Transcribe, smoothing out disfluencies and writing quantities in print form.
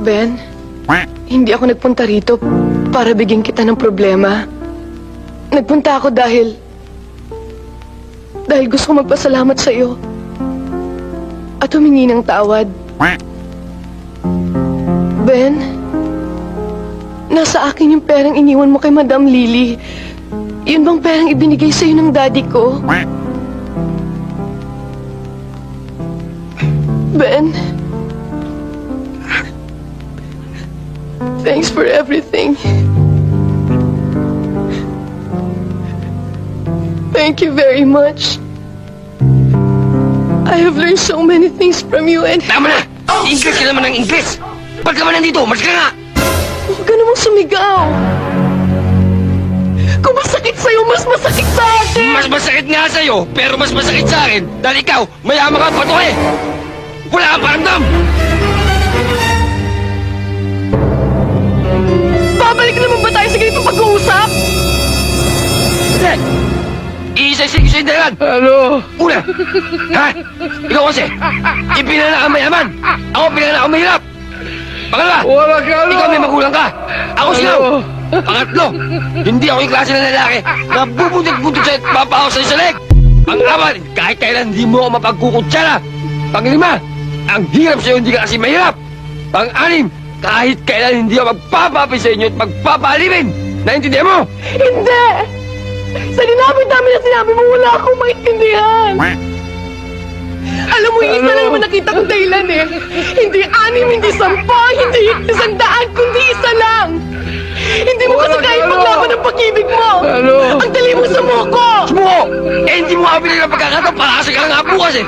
Ben, hindi ako nagpunta rito para bigyan kita ng problema. Nagpunta ako dahil gusto ko magpasalamat sa iyo at humingi ng tawad. Ben, nasa akin yung perang iniwan mo kay Madam Lily. Yun bang perang ibinigay sa'yo ng daddy ko? Ben, thanks for everything. Thank you very much. I have learned so many things from you and... Tama na! Ingles ka naman ng Ingles! Pagka man nandito, mas ka nga! Huwag ka namang sumigaw! Kung masakit sa'yo, mas masakit sa akin! Mas masakit nga sa'yo, pero mas masakit sa akin dahil ikaw, mayaman ka pato eh! Wala kang paramdam! Babalik naman ba tayo sa ganitong pag-uusap? Hindi! Iisa-isig ko sa'yo dahilan! Ano? Una! Ha? Ikaw kasi, ipinanganak ang mayaman! Ako pinanganak ang mahirap! Pangalawa! Wala ka, ano? Ikaw may magulang ka! Ako Ano? silaw! Pangatlo! Hindi ako yung klase ng lalaki na bubuntot-buntot sa'yo at papahaw sa'yo sa leg! Pang-apat, kahit kailan hindi mo ako mapagkukutsara! Pang-lima, ang hirap sa'yo hindi ka kasi mahirap! Pang-anim, kahit kailan hindi ako magpapapi sa inyo at magpapalimin! Naintindihan mo? Hindi! Sa dinamit namin na sinabi mo, wala akong maintindihan! Alam mo, isa lang naman nakita kong dahilan eh. Hindi 6, hindi 10, hindi 100, kundi isa lang! Hindi mo kasi kaya paglaban ng pag-ibig mo! Ano? Ang dali mo sumuko! Sumuko! Eh hindi mo nga binigyan ng pagkakataon para kasi ka nga bukas eh!